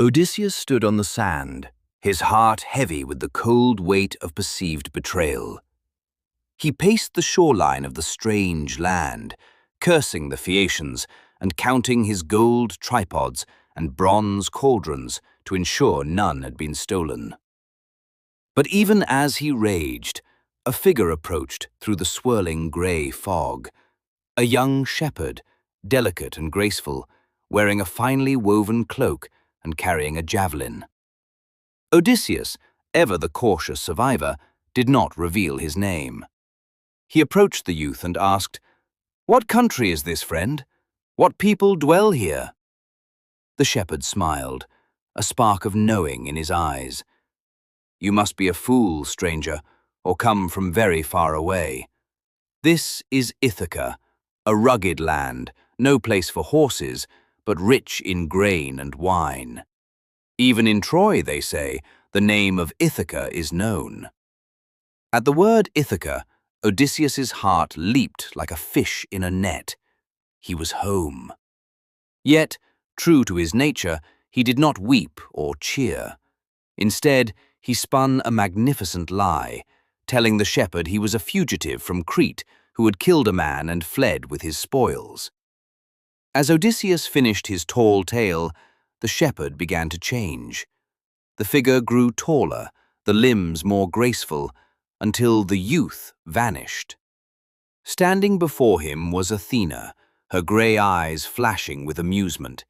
Odysseus stood on the sand, his heart heavy with the cold weight of perceived betrayal. He paced the shoreline of the strange land, cursing the Phaeacians and counting his gold tripods and bronze cauldrons to ensure none had been stolen. But even as he raged, a figure approached through the swirling grey fog. A young shepherd, delicate and graceful, wearing a finely woven cloak and carrying a javelin. Odysseus, ever the cautious survivor, did not reveal his name. He approached the youth and asked, "What country is this, friend? What people dwell here?" The shepherd smiled, a spark of knowing in his eyes. "You must be a fool, stranger, or come from very far away. This is Ithaca, a rugged land, no place for horses, but rich in grain and wine. Even in Troy, they say, the name of Ithaca is known." At the word Ithaca, Odysseus's heart leaped like a fish in a net. He was home. Yet, true to his nature, he did not weep or cheer. Instead, he spun a magnificent lie, telling the shepherd he was a fugitive from Crete who had killed a man and fled with his spoils. As Odysseus finished his tall tale, the shepherd began to change. The figure grew taller, the limbs more graceful, until the youth vanished. Standing before him was Athena, her grey eyes flashing with amusement.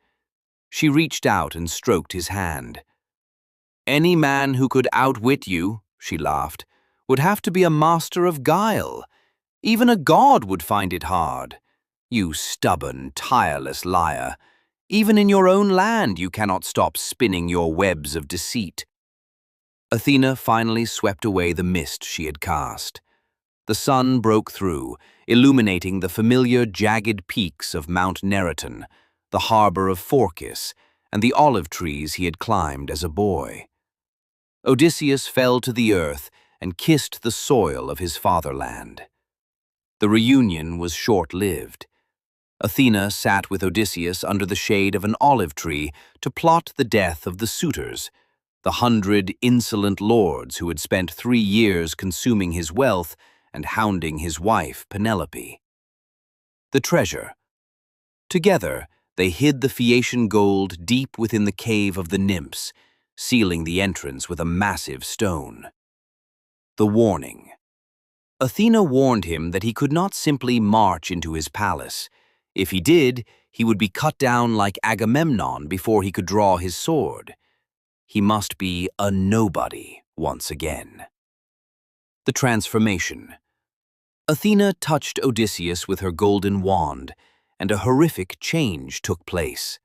She reached out and stroked his hand. "Any man who could outwit you," she laughed, "would have to be a master of guile. Even a god would find it hard. You stubborn, tireless liar. Even in your own land you cannot stop spinning your webs of deceit." Athena finally swept away the mist she had cast. The sun broke through, illuminating the familiar jagged peaks of Mount Neriton, the harbor of Phorcys, and the olive trees he had climbed as a boy. Odysseus fell to the earth and kissed the soil of his fatherland. The reunion was short-lived. Athena sat with Odysseus under the shade of an olive tree to plot the death of the suitors, the 100 insolent lords who had spent 3 years consuming his wealth and hounding his wife, Penelope. The treasure. Together, they hid the Phaeacian gold deep within the cave of the nymphs, sealing the entrance with a massive stone. The warning. Athena warned him that he could not simply march into his palace. If he did, he would be cut down like Agamemnon before he could draw his sword. He must be a nobody once again. The transformation. Athena touched Odysseus with her golden wand, and a horrific change took place.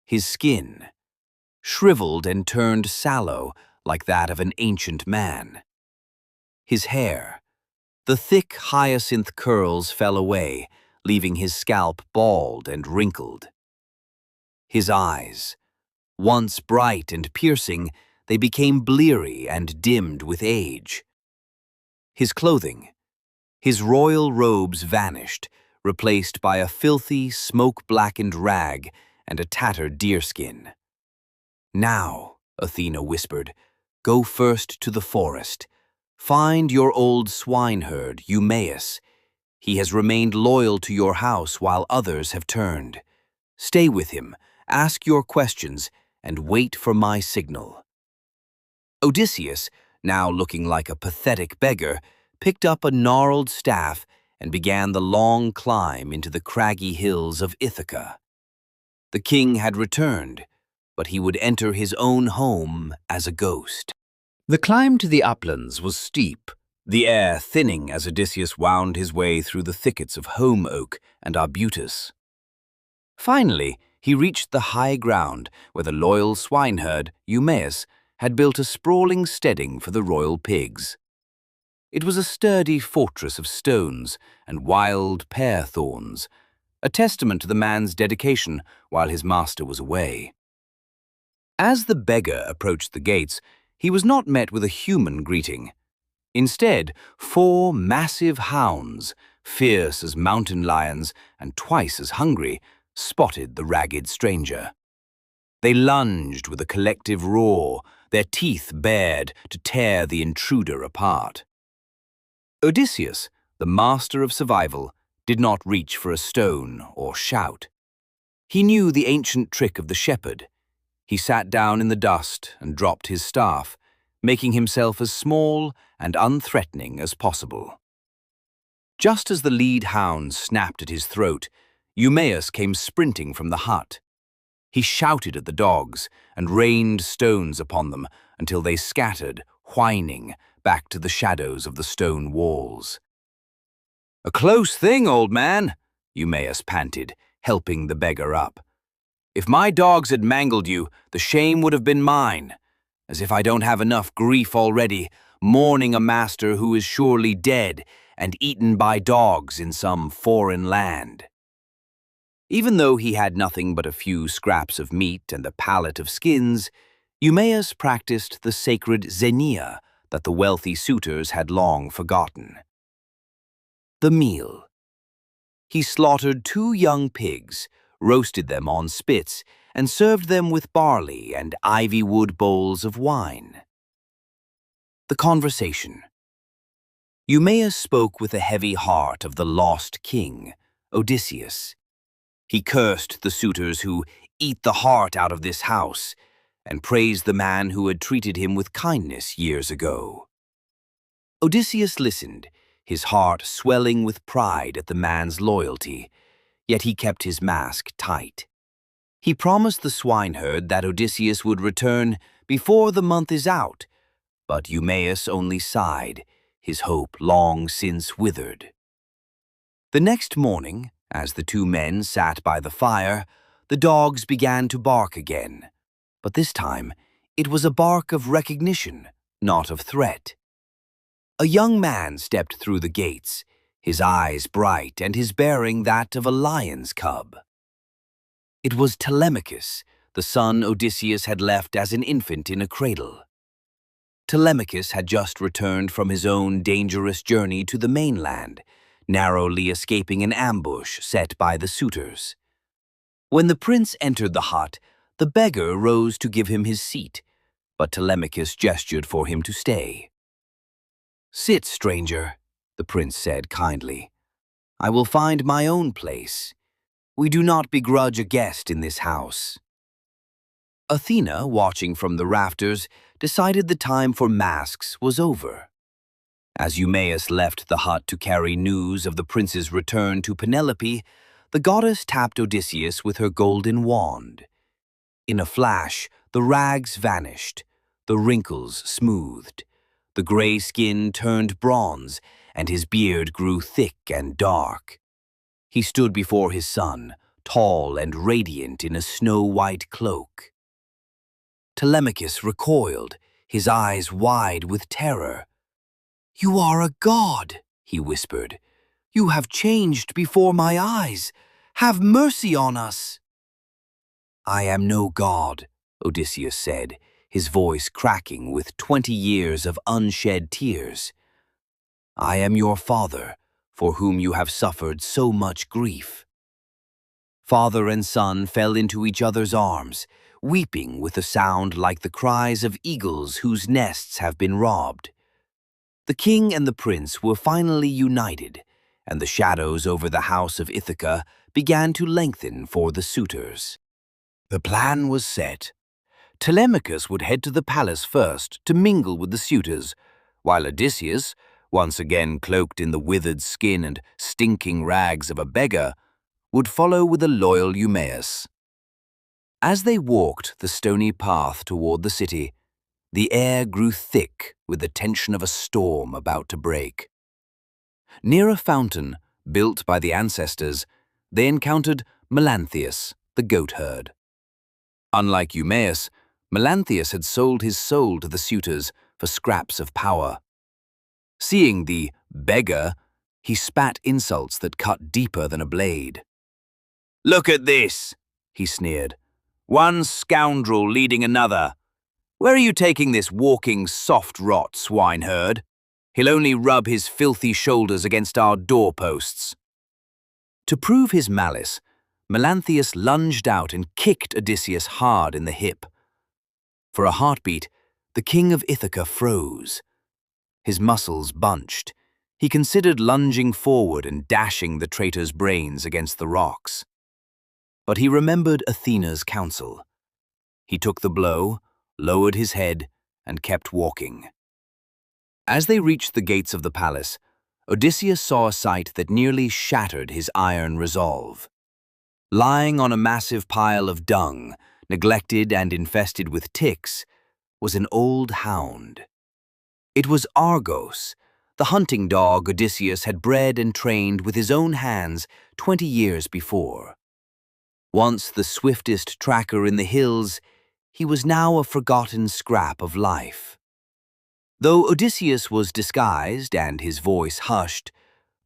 His skin, shriveled and turned sallow like that of an ancient man. His hair, the thick hyacinth curls fell away, leaving his scalp bald and wrinkled. His eyes, once bright and piercing, they became bleary and dimmed with age. His clothing, his royal robes vanished, replaced by a filthy, smoke-blackened rag and a tattered deerskin. "Now," Athena whispered, "go first to the forest. Find your old swineherd, Eumaeus. He has remained loyal to your house while others have turned. Stay with him, ask your questions, and wait for my signal." Odysseus, now looking like a pathetic beggar, picked up a gnarled staff and began the long climb into the craggy hills of Ithaca. The king had returned, but he would enter his own home as a ghost. The climb to the uplands was steep, the air thinning as Odysseus wound his way through the thickets of holm oak and arbutus. Finally, he reached the high ground where the loyal swineherd, Eumaeus, had built a sprawling steading for the royal pigs. It was a sturdy fortress of stones and wild pear thorns, a testament to the man's dedication while his master was away. As the beggar approached the gates, he was not met with a human greeting. Instead, 4 massive hounds, fierce as mountain lions and twice as hungry, spotted the ragged stranger. They lunged with a collective roar, their teeth bared to tear the intruder apart. Odysseus, the master of survival, did not reach for a stone or shout. He knew the ancient trick of the shepherd. He sat down in the dust and dropped his staff, making himself as small and unthreatening as possible. Just as the lead hound snapped at his throat, Eumaeus came sprinting from the hut. He shouted at the dogs and rained stones upon them until they scattered, whining, back to the shadows of the stone walls. "A close thing, old man," Eumaeus panted, helping the beggar up. "If my dogs had mangled you, the shame would have been mine. As if I don't have enough grief already, mourning a master who is surely dead and eaten by dogs in some foreign land." Even though he had nothing but a few scraps of meat and a pallet of skins, Eumaeus practiced the sacred xenia that the wealthy suitors had long forgotten. The meal. He slaughtered 2 young pigs, roasted them on spits, and served them with barley and ivy-wood bowls of wine. The conversation. Eumaeus spoke with a heavy heart of the lost king, Odysseus. He cursed the suitors who eat the heart out of this house, and praised the man who had treated him with kindness years ago. Odysseus listened, his heart swelling with pride at the man's loyalty, yet he kept his mask tight. He promised the swineherd that Odysseus would return before the month is out, but Eumaeus only sighed, his hope long since withered. The next morning, as the 2 men sat by the fire, the dogs began to bark again, but this time it was a bark of recognition, not of threat. A young man stepped through the gates, his eyes bright and his bearing that of a lion's cub. It was Telemachus, the son Odysseus had left as an infant in a cradle. Telemachus had just returned from his own dangerous journey to the mainland, narrowly escaping an ambush set by the suitors. When the prince entered the hut, the beggar rose to give him his seat, but Telemachus gestured for him to stay. "Sit, stranger," the prince said kindly. "I will find my own place. We do not begrudge a guest in this house." Athena, watching from the rafters, decided the time for masks was over. As Eumaeus left the hut to carry news of the prince's return to Penelope, the goddess tapped Odysseus with her golden wand. In a flash, the rags vanished, the wrinkles smoothed, the gray skin turned bronze, and his beard grew thick and dark. He stood before his son, tall and radiant in a snow-white cloak. Telemachus recoiled, his eyes wide with terror. "You are a god," he whispered. "You have changed before my eyes. Have mercy on us." "I am no god," Odysseus said, his voice cracking with 20 years of unshed tears. "I am your father, for whom you have suffered so much grief." Father and son fell into each other's arms, weeping with a sound like the cries of eagles whose nests have been robbed. The king and the prince were finally united, and the shadows over the house of Ithaca began to lengthen for the suitors. The plan was set. Telemachus would head to the palace first to mingle with the suitors, while Odysseus, once again cloaked in the withered skin and stinking rags of a beggar, would follow with a loyal Eumaeus. As they walked the stony path toward the city, the air grew thick with the tension of a storm about to break. Near a fountain, built by the ancestors, they encountered Melanthius, the goatherd. Unlike Eumaeus, Melanthius had sold his soul to the suitors for scraps of power. Seeing the beggar, he spat insults that cut deeper than a blade. "Look at this," he sneered. "One scoundrel leading another. Where are you taking this walking soft rot, swineherd? He'll only rub his filthy shoulders against our doorposts." To prove his malice, Melanthius lunged out and kicked Odysseus hard in the hip. For a heartbeat, the king of Ithaca froze. His muscles bunched. He considered lunging forward and dashing the traitor's brains against the rocks. But he remembered Athena's counsel. He took the blow, lowered his head, and kept walking. As they reached the gates of the palace, Odysseus saw a sight that nearly shattered his iron resolve. Lying on a massive pile of dung, neglected and infested with ticks, was an old hound. It was Argos, the hunting dog Odysseus had bred and trained with his own hands 20 years before. Once the swiftest tracker in the hills, he was now a forgotten scrap of life. Though Odysseus was disguised and his voice hushed,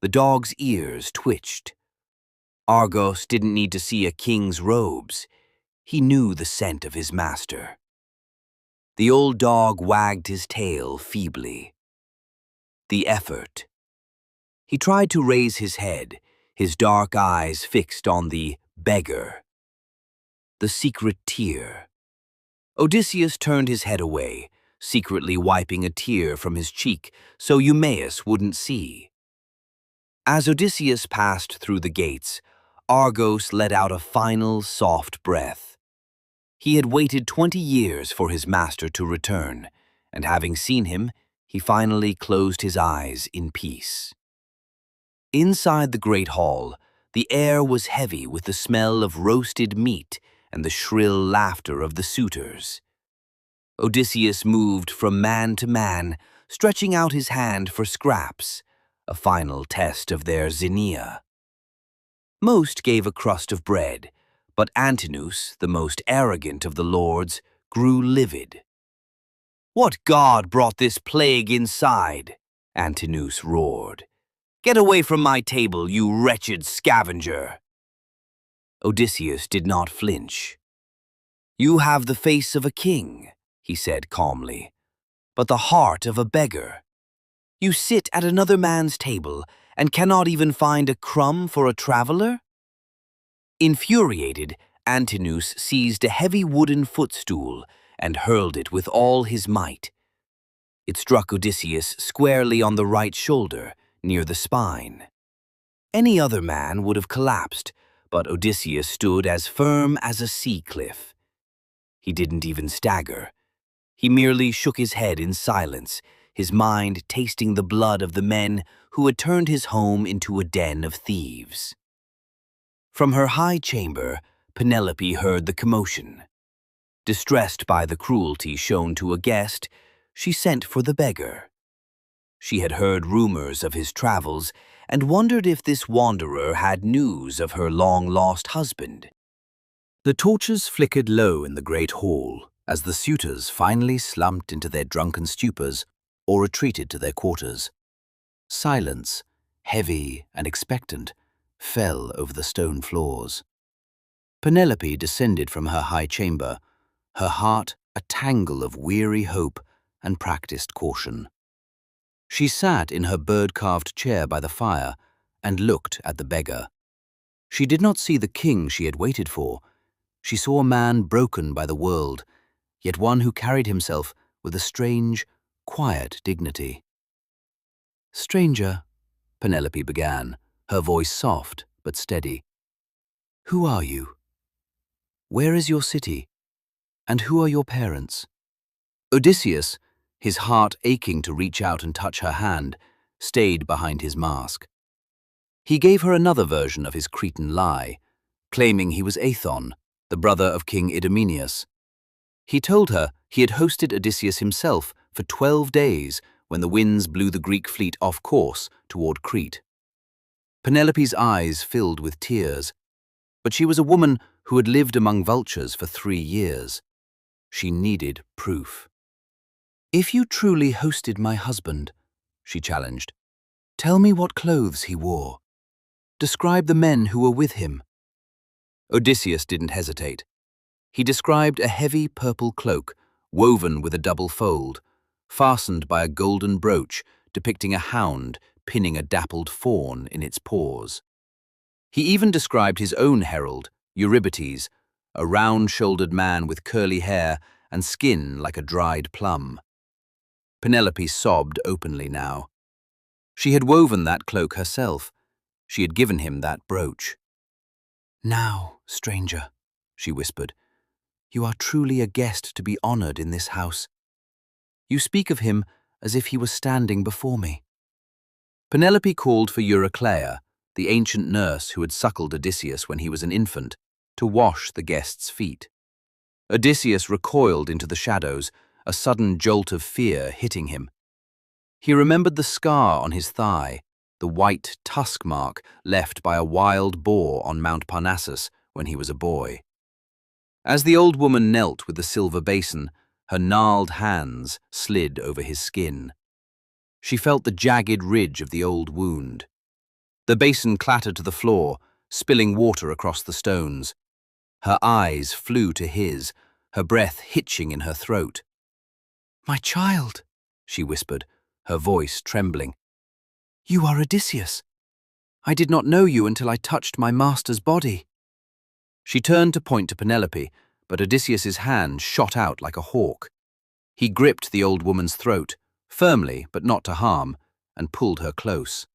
the dog's ears twitched. Argos didn't need to see a king's robes. He knew the scent of his master. The old dog wagged his tail feebly. The effort. He tried to raise his head, his dark eyes fixed on the beggar. The secret tear. Odysseus turned his head away, secretly wiping a tear from his cheek so Eumaeus wouldn't see. As Odysseus passed through the gates, Argos let out a final soft breath. He had waited 20 years for his master to return, and having seen him, he finally closed his eyes in peace. Inside the great hall, the air was heavy with the smell of roasted meat and the shrill laughter of the suitors. Odysseus moved from man to man, stretching out his hand for scraps, a final test of their xenia. Most gave a crust of bread, but Antinous, the most arrogant of the lords, grew livid. "What god brought this plague inside?" Antinous roared. "Get away from my table, you wretched scavenger!" Odysseus did not flinch. "You have the face of a king," he said calmly, "but the heart of a beggar. You sit at another man's table and cannot even find a crumb for a traveler?" Infuriated, Antinous seized a heavy wooden footstool and hurled it with all his might. It struck Odysseus squarely on the right shoulder, near the spine. Any other man would have collapsed, but Odysseus stood as firm as a sea cliff. He didn't even stagger. He merely shook his head in silence, his mind tasting the blood of the men who had turned his home into a den of thieves. From her high chamber, Penelope heard the commotion. Distressed by the cruelty shown to a guest, she sent for the beggar. She had heard rumors of his travels and wondered if this wanderer had news of her long-lost husband. The torches flickered low in the great hall as the suitors finally slumped into their drunken stupors or retreated to their quarters. Silence, heavy and expectant, fell over the stone floors. Penelope descended from her high chamber, her heart a tangle of weary hope and practiced caution. She sat in her bird-carved chair by the fire and looked at the beggar. She did not see the king she had waited for. She saw a man broken by the world, yet one who carried himself with a strange, quiet dignity. "Stranger," Penelope began, her voice soft but steady. "Who are you? Where is your city? And who are your parents?" Odysseus, his heart aching to reach out and touch her hand, stayed behind his mask. He gave her another version of his Cretan lie, claiming he was Aethon, the brother of King Idomeneus. He told her he had hosted Odysseus himself for 12 days when the winds blew the Greek fleet off course toward Crete. Penelope's eyes filled with tears, but she was a woman who had lived among vultures for 3 years. She needed proof. "If you truly hosted my husband," she challenged, "tell me what clothes he wore. Describe the men who were with him." Odysseus didn't hesitate. He described a heavy purple cloak, woven with a double fold, fastened by a golden brooch depicting a hound pinning a dappled fawn in its paws. He even described his own herald, Eurybates, a round-shouldered man with curly hair and skin like a dried plum. Penelope sobbed openly now. She had woven that cloak herself. She had given him that brooch. "Now, stranger," she whispered, "you are truly a guest to be honored in this house. You speak of him as if he were standing before me." Penelope called for Eurycleia, the ancient nurse who had suckled Odysseus when he was an infant, to wash the guest's feet. Odysseus recoiled into the shadows, a sudden jolt of fear hitting him. He remembered the scar on his thigh, the white tusk mark left by a wild boar on Mount Parnassus when he was a boy. As the old woman knelt with the silver basin, her gnarled hands slid over his skin. She felt the jagged ridge of the old wound. The basin clattered to the floor, spilling water across the stones. Her eyes flew to his, her breath hitching in her throat. "My child," she whispered, her voice trembling. "You are Odysseus. I did not know you until I touched my master's body." She turned to point to Penelope, but Odysseus's hand shot out like a hawk. He gripped the old woman's throat, firmly but not to harm, and pulled her close.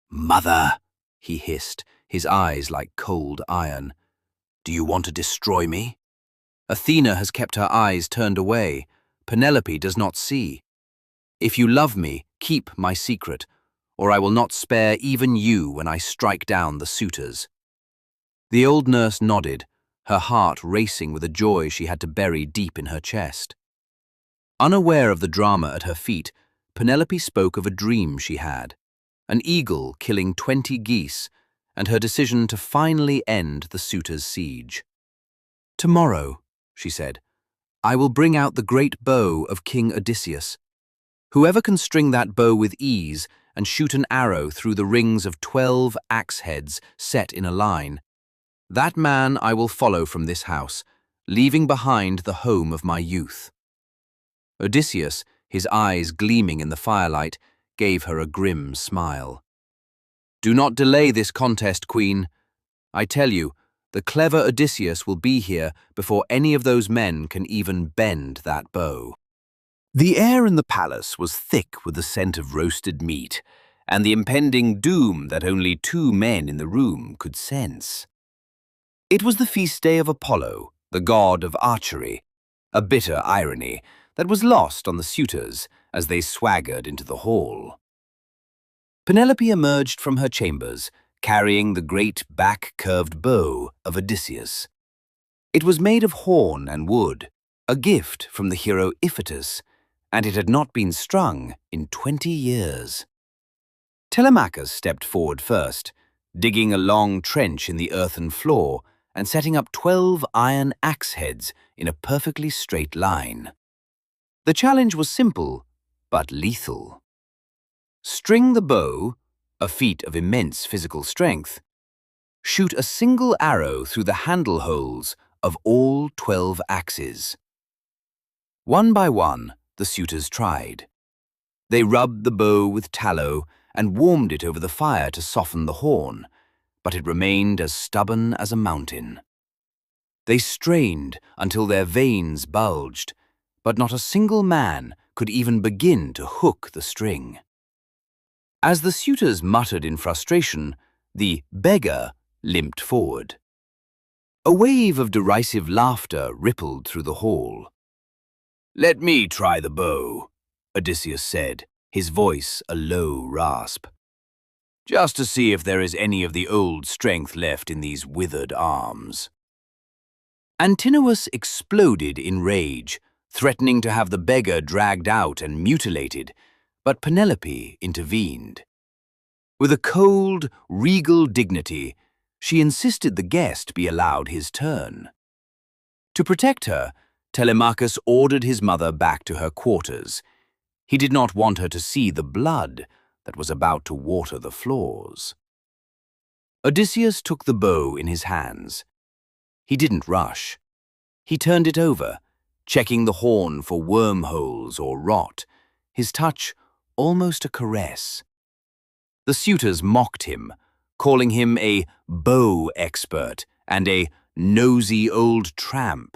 "Mother," he hissed, his eyes like cold iron. "Do you want to destroy me?" Athena has kept her eyes turned away. Penelope does not see. "If you love me, keep my secret, or I will not spare even you when I strike down the suitors." The old nurse nodded, her heart racing with a joy she had to bury deep in her chest. Unaware of the drama at her feet, Penelope spoke of a dream she had, an eagle killing 20 geese, and her decision to finally end the suitors' siege. "Tomorrow," she said, "I will bring out the great bow of King Odysseus. Whoever can string that bow with ease and shoot an arrow through the rings of 12 axe heads set in a line, that man I will follow from this house, leaving behind the home of my youth." Odysseus, his eyes gleaming in the firelight, gave her a grim smile. "Do not delay this contest, Queen. I tell you, the clever Odysseus will be here before any of those men can even bend that bow." The air in the palace was thick with the scent of roasted meat and the impending doom that only 2 men in the room could sense. It was the feast day of Apollo, the god of archery, a bitter irony that was lost on the suitors as they swaggered into the hall. Penelope emerged from her chambers, carrying the great back-curved bow of Odysseus. It was made of horn and wood, a gift from the hero Iphitus, and it had not been strung in 20 years. Telemachus stepped forward first, digging a long trench in the earthen floor and setting up 12 iron axe heads in a perfectly straight line. The challenge was simple, but lethal. String the bow, a feat of immense physical strength. Shoot a single arrow through the handle holes of all 12 axes. One by one, the suitors tried. They rubbed the bow with tallow and warmed it over the fire to soften the horn, but it remained as stubborn as a mountain. They strained until their veins bulged, but not a single man could even begin to hook the string. As the suitors muttered in frustration, the beggar limped forward. A wave of derisive laughter rippled through the hall. "Let me try the bow," Odysseus said, his voice a low rasp, "just to see if there is any of the old strength left in these withered arms." Antinous exploded in rage, threatening to have the beggar dragged out and mutilated, but Penelope intervened. With a cold, regal dignity, she insisted the guest be allowed his turn. To protect her, Telemachus ordered his mother back to her quarters. He did not want her to see the blood that was about to water the floors. Odysseus took the bow in his hands. He didn't rush. He turned it over, checking the horn for wormholes or rot, his touch almost a caress. The suitors mocked him, calling him a bow expert and a nosy old tramp.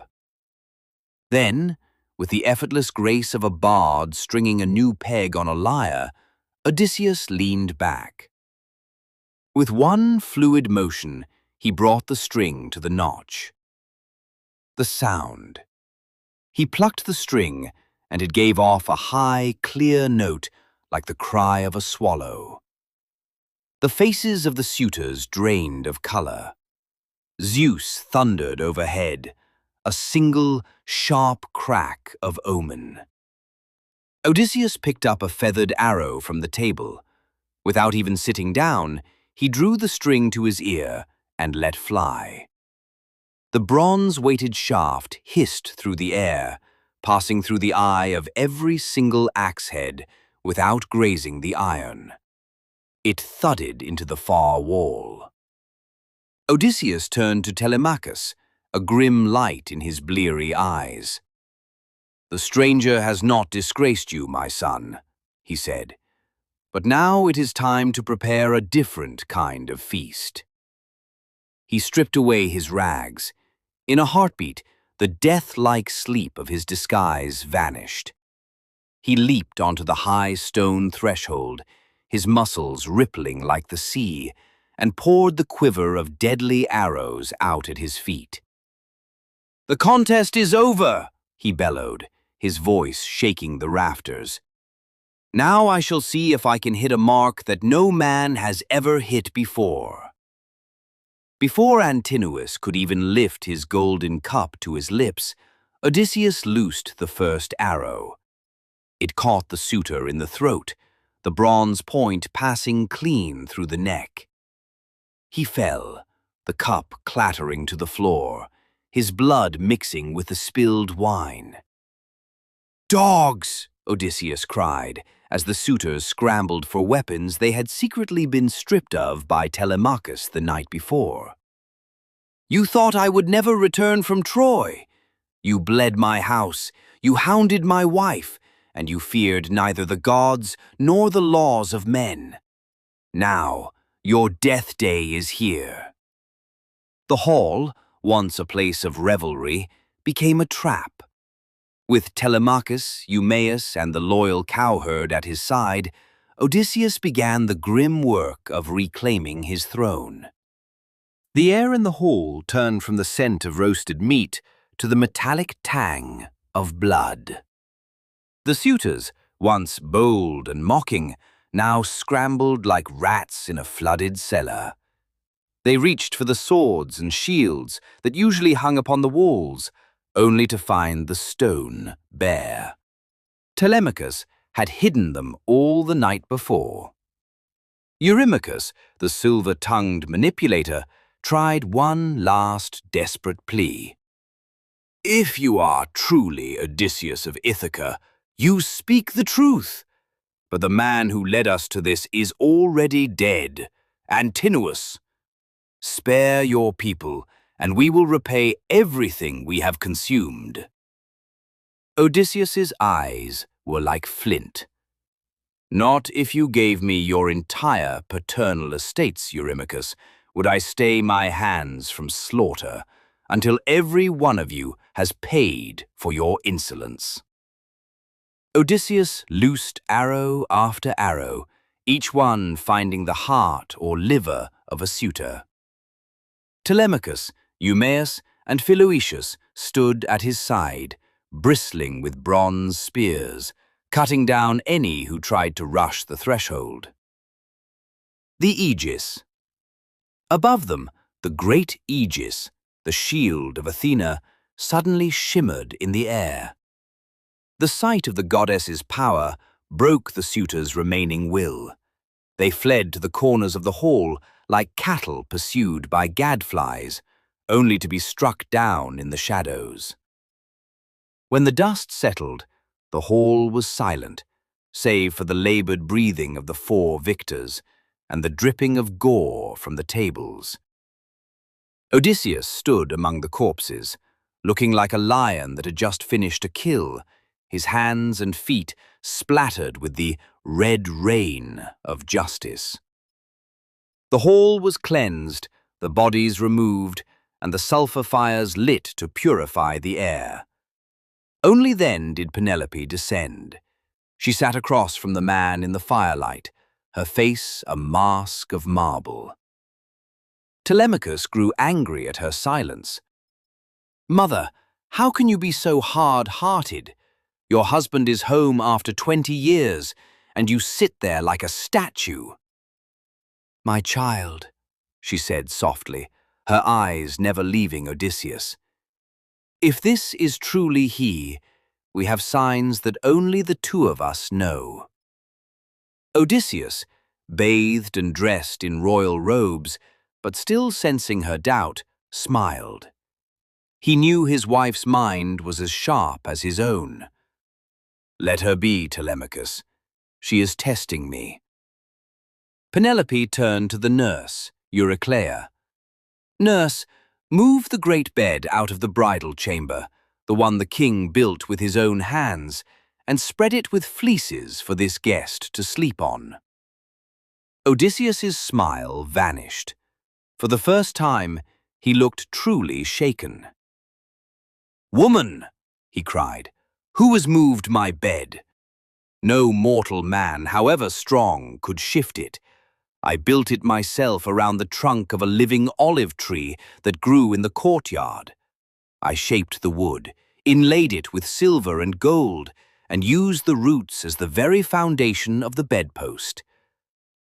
Then, with the effortless grace of a bard stringing a new peg on a lyre, Odysseus leaned back. With one fluid motion, he brought the string to the notch. The sound. He plucked the string, and it gave off a high, clear note like the cry of a swallow. The faces of the suitors drained of color. Zeus thundered overhead, a single, sharp crack of omen. Odysseus picked up a feathered arrow from the table. Without even sitting down, he drew the string to his ear and let fly. The bronze-weighted shaft hissed through the air, passing through the eye of every single axe head without grazing the iron. It thudded into the far wall. Odysseus turned to Telemachus, a grim light in his bleary eyes. "The stranger has not disgraced you, my son," he said. "But now it is time to prepare a different kind of feast." He stripped away his rags. In a heartbeat, the death-like sleep of his disguise vanished. He leaped onto the high stone threshold, his muscles rippling like the sea, and poured the quiver of deadly arrows out at his feet. "The contest is over," he bellowed, his voice shaking the rafters. "Now I shall see if I can hit a mark that no man has ever hit before." Before Antinous could even lift his golden cup to his lips, Odysseus loosed the first arrow. It caught the suitor in the throat, the bronze point passing clean through the neck. He fell, the cup clattering to the floor, his blood mixing with the spilled wine. "Dogs!" Odysseus cried, as the suitors scrambled for weapons they had secretly been stripped of by Telemachus the night before. "You thought I would never return from Troy. You bled my house, you hounded my wife, and you feared neither the gods nor the laws of men. Now, your death day is here." The hall, once a place of revelry, became a trap. With Telemachus, Eumaeus, and the loyal cowherd at his side, Odysseus began the grim work of reclaiming his throne. The air in the hall turned from the scent of roasted meat to the metallic tang of blood. The suitors, once bold and mocking, now scrambled like rats in a flooded cellar. They reached for the swords and shields that usually hung upon the walls, only to find the stone bare. Telemachus had hidden them all the night before. Eurymachus, the silver-tongued manipulator, tried one last desperate plea. "If you are truly Odysseus of Ithaca, you speak the truth. But the man who led us to this is already dead, Antinous. Spare your people, and we will repay everything we have consumed." Odysseus's eyes were like flint. "Not if you gave me your entire paternal estates, Eurymachus, would I stay my hands from slaughter, until every one of you has paid for your insolence." Odysseus loosed arrow after arrow, each one finding the heart or liver of a suitor. Telemachus, Eumaeus, and Philoetius stood at his side, bristling with bronze spears, cutting down any who tried to rush the threshold. The Aegis. Above them, the great Aegis, the shield of Athena, suddenly shimmered in the air. The sight of the goddess's power broke the suitors' remaining will. They fled to the corners of the hall like cattle pursued by gadflies, only to be struck down in the shadows. When the dust settled, the hall was silent, save for the labored breathing of the 4 victors and the dripping of gore from the tables. Odysseus stood among the corpses, looking like a lion that had just finished a kill, his hands and feet splattered with the red rain of justice. The hall was cleansed, the bodies removed, and the sulphur fires lit to purify the air. Only then did Penelope descend. She sat across from the man in the firelight, her face a mask of marble. Telemachus grew angry at her silence. "Mother, how can you be so hard-hearted? Your husband is home after 20 years, and you sit there like a statue." "My child," she said softly, her eyes never leaving Odysseus. "If this is truly he, we have signs that only the two of us know." Odysseus, bathed and dressed in royal robes, but still sensing her doubt, smiled. He knew his wife's mind was as sharp as his own. "Let her be, Telemachus. She is testing me." Penelope turned to the nurse, Eurycleia. "Nurse, move the great bed out of the bridal chamber, the one the king built with his own hands, and spread it with fleeces for this guest to sleep on." Odysseus's smile vanished. For the first time, he looked truly shaken. "Woman," he cried, "who has moved my bed? No mortal man, however strong, could shift it. I built it myself around the trunk of a living olive tree that grew in the courtyard. I shaped the wood, inlaid it with silver and gold, and used the roots as the very foundation of the bedpost.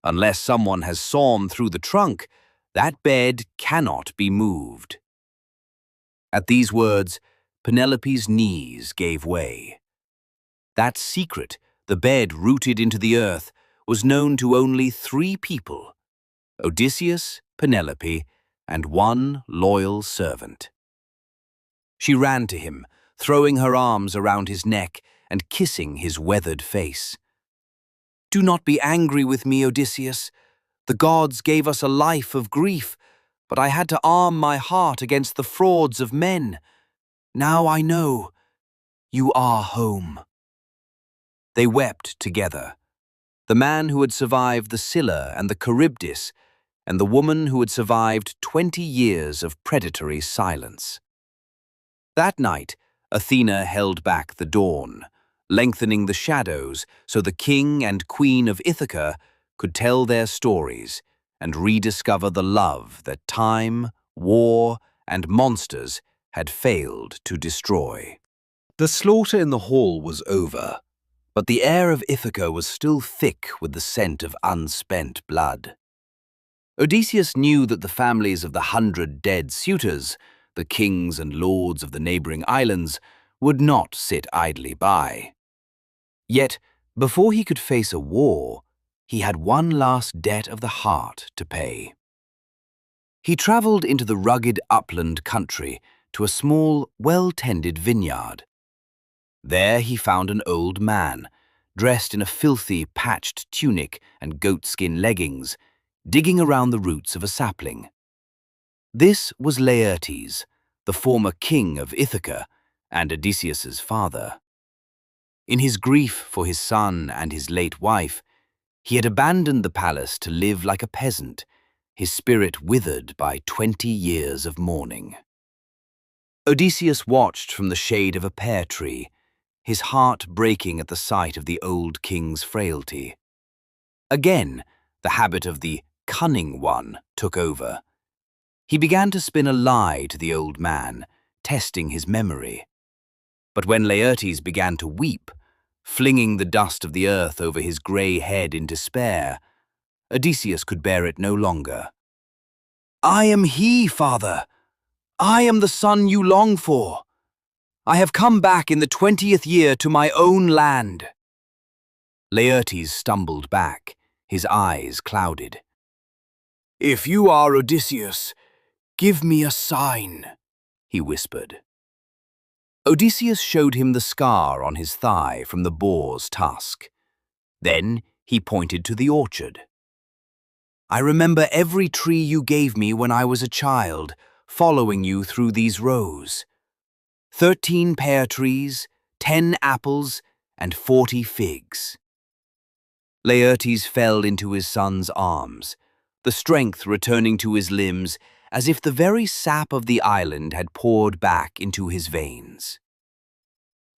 Unless someone has sawn through the trunk, that bed cannot be moved." At these words, Penelope's knees gave way. That secret, the bed rooted into the earth, was known to only 3 people: Odysseus, Penelope, and one loyal servant. She ran to him, throwing her arms around his neck and kissing his weathered face. "Do not be angry with me, Odysseus. The gods gave us a life of grief, but I had to arm my heart against the frauds of men. Now I know you are home." They wept together. The man who had survived the Scylla and the Charybdis, and the woman who had survived 20 years of predatory silence. That night, Athena held back the dawn, lengthening the shadows so the king and queen of Ithaca could tell their stories and rediscover the love that time, war, and monsters had failed to destroy. The slaughter in the hall was over, but the air of Ithaca was still thick with the scent of unspent blood. Odysseus knew that the families of the 100 dead suitors, the kings and lords of the neighboring islands, would not sit idly by. Yet, before he could face a war, he had one last debt of the heart to pay. He traveled into the rugged upland country to a small, well-tended vineyard. There he found an old man, dressed in a filthy, patched tunic and goatskin leggings, digging around the roots of a sapling. This was Laertes, the former king of Ithaca and Odysseus's father. In his grief for his son and his late wife, he had abandoned the palace to live like a peasant, his spirit withered by 20 years of mourning. Odysseus watched from the shade of a pear tree, his heart breaking at the sight of the old king's frailty. Again, the habit of the cunning one took over. He began to spin a lie to the old man, testing his memory. But when Laertes began to weep, flinging the dust of the earth over his grey head in despair, Odysseus could bear it no longer. "I am he, father! I am the son you long for! I have come back in the 20th year to my own land." Laertes stumbled back, his eyes clouded. "If you are Odysseus, give me a sign," he whispered. Odysseus showed him the scar on his thigh from the boar's tusk. Then he pointed to the orchard. "I remember every tree you gave me when I was a child, following you through these rows. 13 pear trees, 10 apples, and 40 figs." Laertes fell into his son's arms, the strength returning to his limbs as if the very sap of the island had poured back into his veins.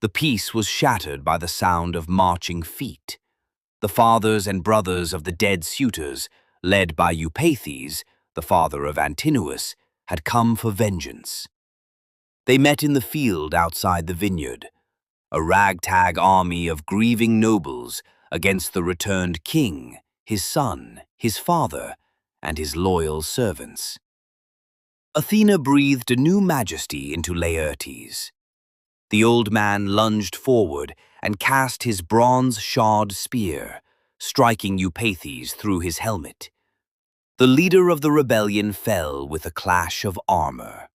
The peace was shattered by the sound of marching feet. The fathers and brothers of the dead suitors, led by Eupeithes, the father of Antinous, had come for vengeance. They met in the field outside the vineyard, a ragtag army of grieving nobles against the returned king, his son, his father, and his loyal servants. Athena breathed a new majesty into Laertes. The old man lunged forward and cast his bronze-shod spear, striking Eupeithes through his helmet. The leader of the rebellion fell with a clash of armor.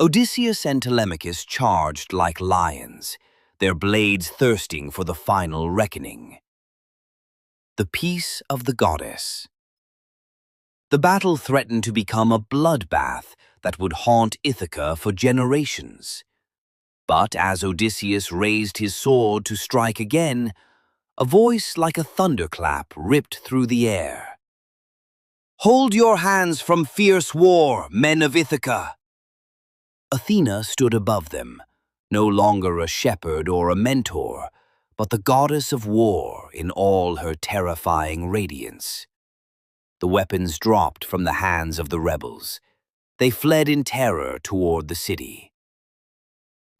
Odysseus and Telemachus charged like lions, their blades thirsting for the final reckoning. The peace of the goddess. The battle threatened to become a bloodbath that would haunt Ithaca for generations. But as Odysseus raised his sword to strike again, a voice like a thunderclap ripped through the air. "Hold your hands from fierce war, men of Ithaca!" Athena stood above them, no longer a shepherd or a mentor, but the goddess of war in all her terrifying radiance. The weapons dropped from the hands of the rebels. They fled in terror toward the city.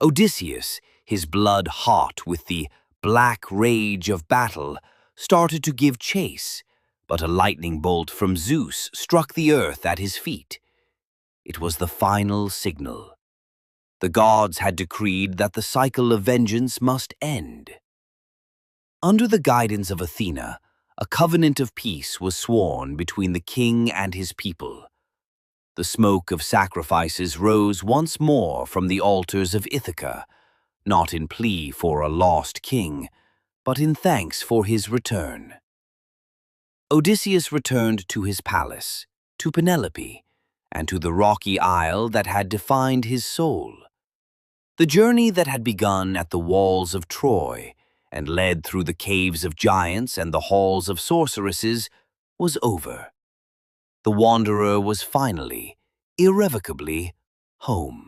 Odysseus, his blood hot with the black rage of battle, started to give chase, but a lightning bolt from Zeus struck the earth at his feet. It was the final signal. The gods had decreed that the cycle of vengeance must end. Under the guidance of Athena, a covenant of peace was sworn between the king and his people. The smoke of sacrifices rose once more from the altars of Ithaca, not in plea for a lost king, but in thanks for his return. Odysseus returned to his palace, to Penelope, and to the rocky isle that had defined his soul. The journey that had begun at the walls of Troy and led through the caves of giants and the halls of sorceresses was over. The wanderer was finally, irrevocably, home.